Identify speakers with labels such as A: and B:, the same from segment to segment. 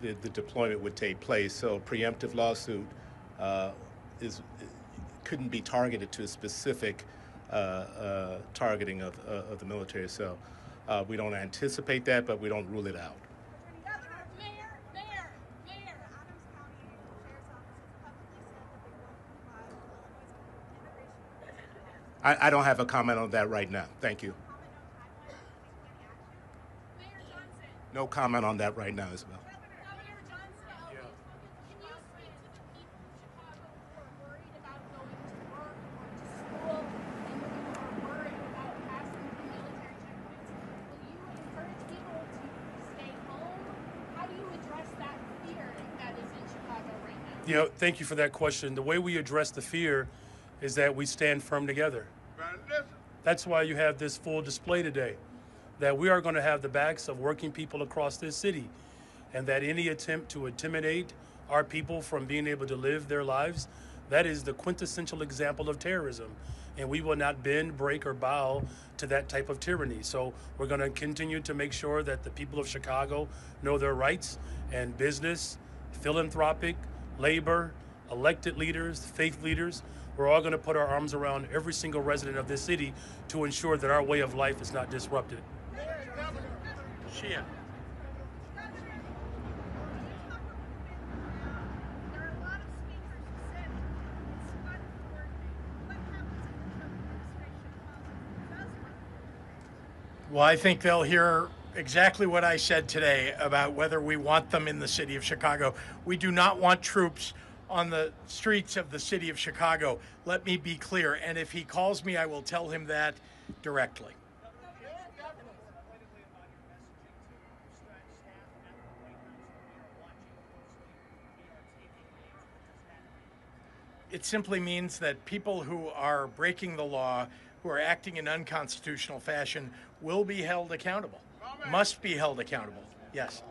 A: the deployment would take place. So preemptive lawsuit is couldn't be targeted to a specific targeting of the military. So we don't anticipate that, but we don't rule it out. I don't have a comment on that right now. Thank you. No comment on that right now, Isabel.
B: You know, thank you for that question. The way we address the fear is that we stand firm together. That's why you have this full display today, that we are going to have the backs of working people across this city, and that any attempt to intimidate our people from being able to live their lives, that is the quintessential example of terrorism. And we will not bend, break, or bow to that type of tyranny. So we're going to continue to make sure that the people of Chicago know their rights, and business, philanthropic, labor, elected leaders, faith leaders. We're all going to put our arms around every single resident of this city to ensure that our way of life is not disrupted.
C: Shia. Well, I think they'll hear exactly what I said today about whether we want them in the city of Chicago. We do not want troops on the streets of the city of Chicago. Let me be clear. And if he calls me, I will tell him that directly. It simply means that people who are breaking the law, who are acting in unconstitutional fashion, will be held accountable, must be held accountable. Yes.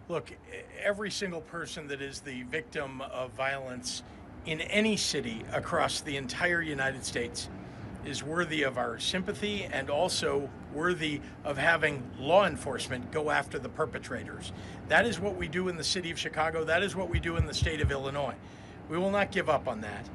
C: Look, every single person that is the victim of violence in any city across the entire United States is worthy of our sympathy, and also worthy of having law enforcement go after the perpetrators. That is what we do in the city of Chicago. That is what we do in the state of Illinois. We will not give up on that.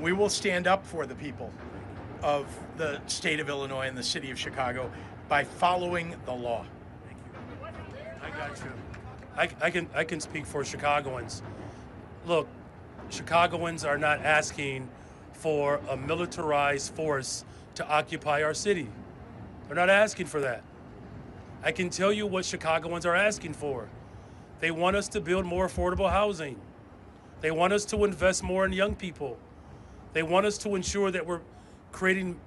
C: We will stand up for the people of the state of Illinois and the city of Chicago by following the law.
B: Thank you. I got you. I can speak for Chicagoans. Look, Chicagoans are not asking for a militarized force to occupy our city. They're not asking for that. I can tell you what Chicagoans are asking for. They want us to build more affordable housing. They want us to invest more in young people. They want us to ensure that we're creating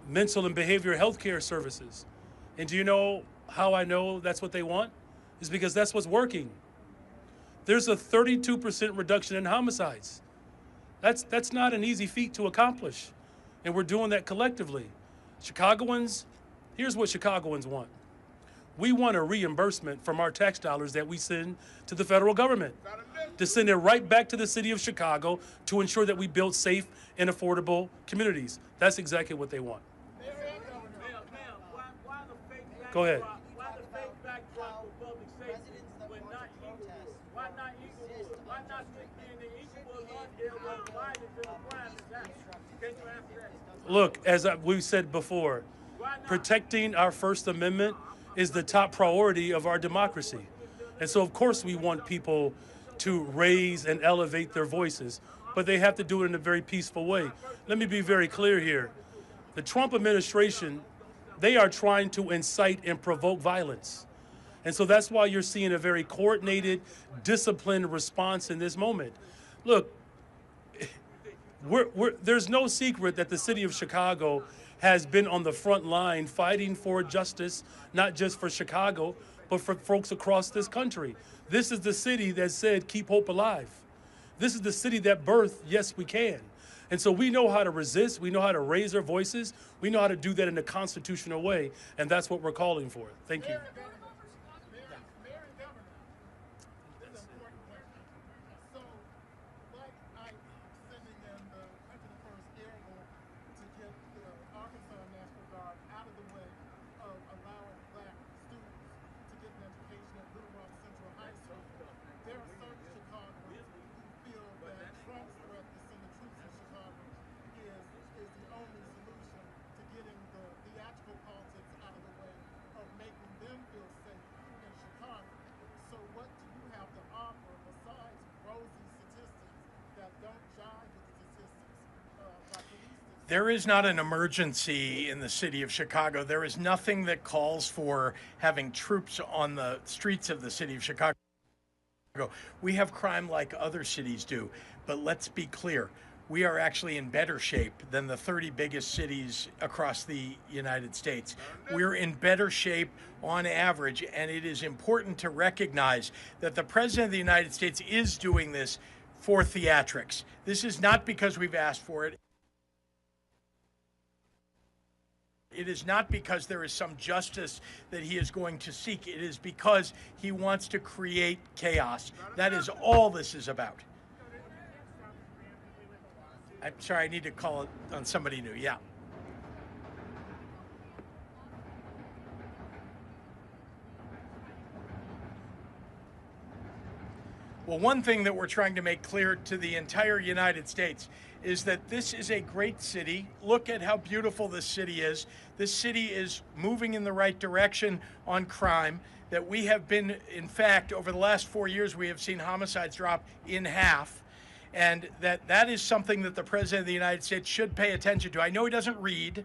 B: mental and behavioral health care services. And do you know how I know that's what they want? It's because that's what's working. There's a 32% reduction in homicides. That's not an easy feat to accomplish, and we're doing that collectively. Chicagoans, here's what Chicagoans want. We want a reimbursement from our tax dollars that we send to the federal government, to send it right back to the city of Chicago to ensure that we build safe and affordable communities. That's exactly what they want. Go ahead. Look, as we've said before, protecting our First Amendment is the top priority of our democracy. And so, of course, we want people to raise and elevate their voices, but they have to do it in a very peaceful way. Let me be very clear here. The Trump administration, they are trying to incite and provoke violence. And so that's why you're seeing a very coordinated, disciplined response in this moment. Look, there's no secret that the city of Chicago has been on the front line fighting for justice, not just for Chicago, but for folks across this country. This is the city that said, keep hope alive. This is the city that birthed, yes, we can. And so we know how to resist. We know how to raise our voices. We know how to do that in a constitutional way. And that's what we're calling for. Thank you.
C: There is not an emergency in the city of Chicago. There is nothing that calls for having troops on the streets of the city of Chicago. We have crime like other cities do, but let's be clear. We are actually in better shape than the 30 biggest cities across the United States. We're in better shape on average, and it is important to recognize that the President of the United States is doing this for theatrics. This is not because we've asked for it. It is not because there is some justice that he is going to seek. It is because he wants to create chaos. That is all this is about. I'm sorry, I need to call it on somebody new. Yeah. Well, one thing that we're trying to make clear to the entire United States is that this is a great city. Look at how beautiful this city is. This city is moving in the right direction on crime. That we have been, in fact, over the last 4 years, we have seen homicides drop in half. And that is something that the President of the United States should pay attention to. I know he doesn't read.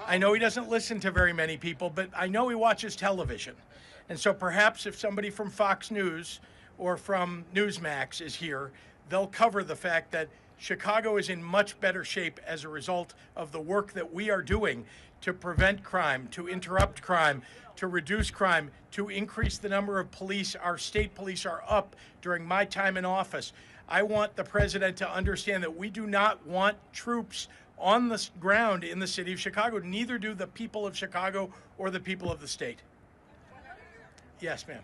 C: I know he doesn't listen to very many people, but I know he watches television. And so perhaps if somebody from Fox News or from Newsmax is here, they'll cover the fact that Chicago is in much better shape as a result of the work that we are doing to prevent crime, to interrupt crime, to reduce crime, to increase the number of police. Our state police are up during my time in office. I want the president to understand that we do not want troops on the ground in the city of Chicago. Neither do the people of Chicago or the people of the state. Yes, ma'am.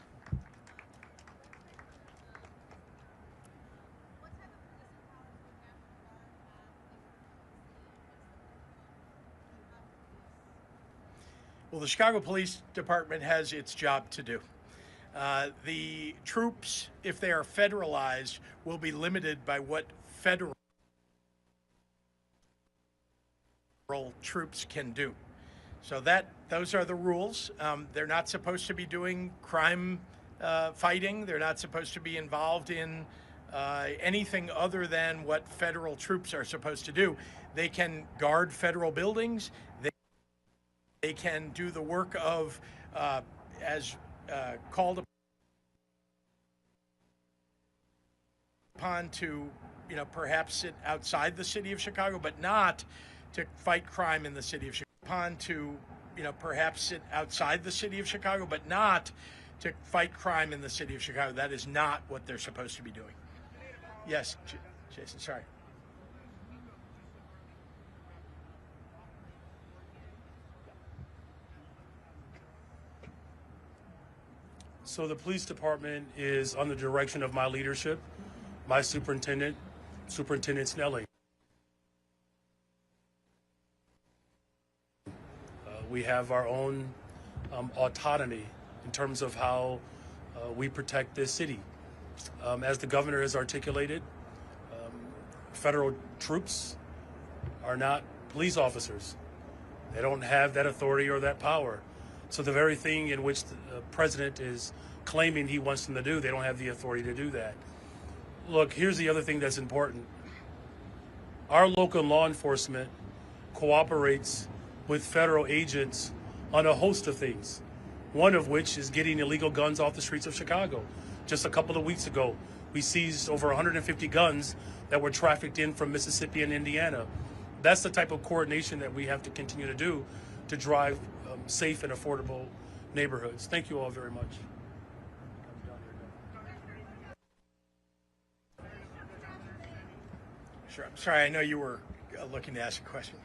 C: Well, the Chicago Police Department has its job to do. The troops, if they are federalized, will be limited by what federal troops can do. So those are the rules. They're not supposed to be doing crime fighting. They're not supposed to be involved in anything other than what federal troops are supposed to do. They can guard federal buildings. They can do the work of, as called upon to, perhaps sit outside the city of Chicago, but not to fight crime in the city of Chicago. Upon to, perhaps sit outside the city of Chicago, but not to fight crime in the city of Chicago. That is not what they're supposed to be doing. Yes, Jason, sorry.
B: So the police department is under the direction of my leadership, my superintendent, Superintendent Snelling. We have our own autonomy in terms of how we protect this city. As the governor has articulated, federal troops are not police officers. They don't have that authority or that power. So the very thing in which the president is claiming he wants them to do, they don't have the authority to do that. Look, here's the other thing that's important. Our local law enforcement cooperates with federal agents on a host of things, one of which is getting illegal guns off the streets of Chicago. Just a couple of weeks ago, we seized over 150 guns that were trafficked in from Mississippi and Indiana. That's the type of coordination that we have to continue to do to drive safe and affordable neighborhoods. Thank you all very much.
C: Sure. I'm sorry, I know you were looking to ask a question.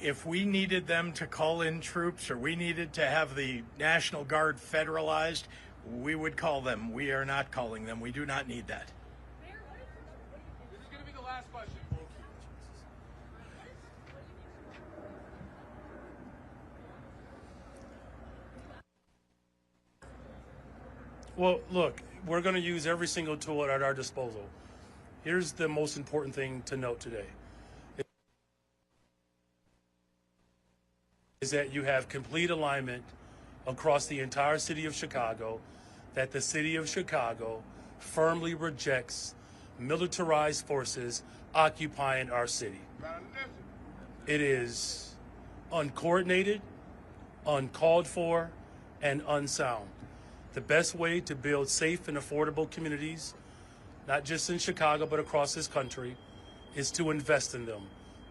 C: If we needed them to call in troops or we needed to have the National Guard federalized, we would call them. We are not calling them. We do not need that.
D: This is going to be the last question.
B: Well, look, we're going to use every single tool at our disposal. Here's the most important thing to note today, is that you have complete alignment across the entire city of Chicago that the city of Chicago firmly rejects militarized forces occupying our city. It is uncoordinated, uncalled for, and unsound. The best way to build safe and affordable communities, not just in Chicago, but across this country, is to invest in them.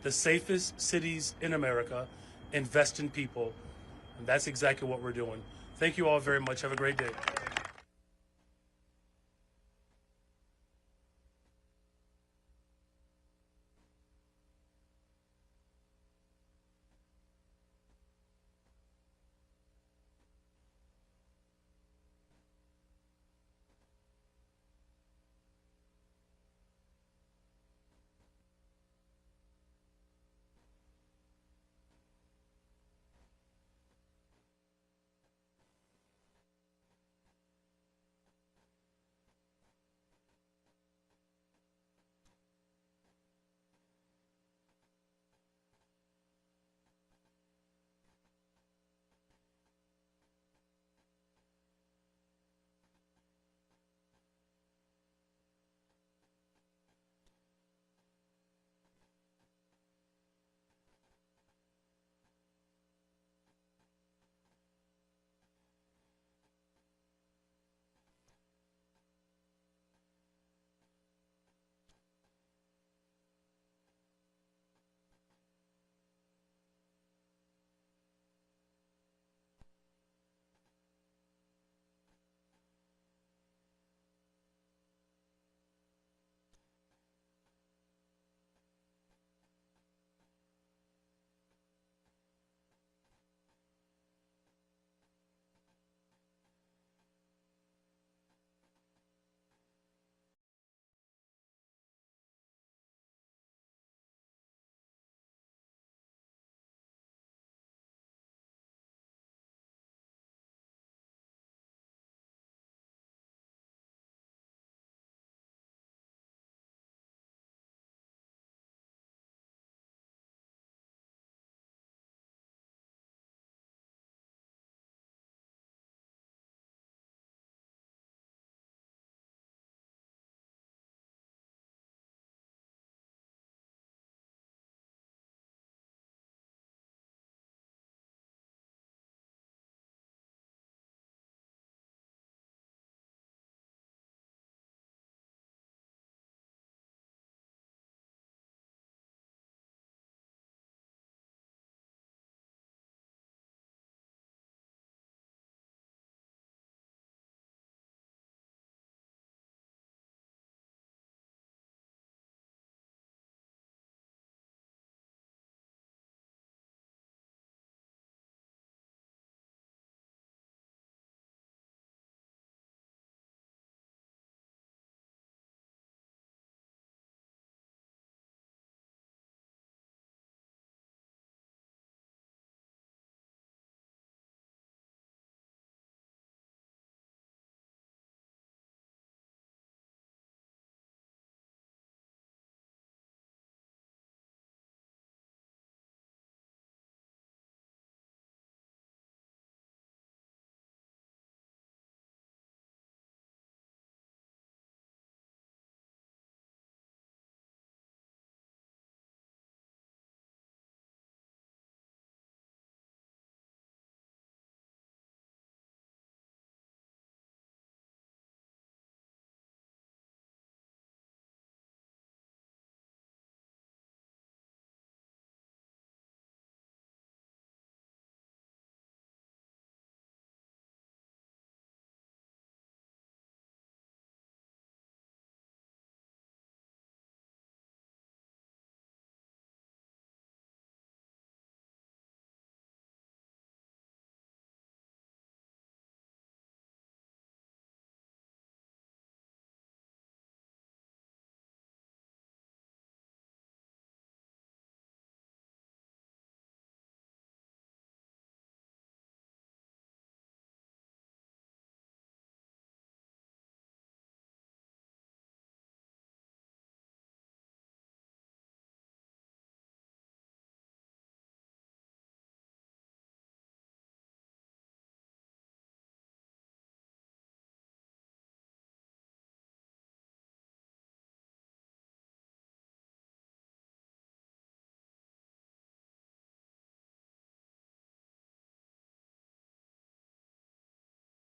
B: The safest cities in America invest in people, and that's exactly what we're doing. Thank you all very much. Have a great day.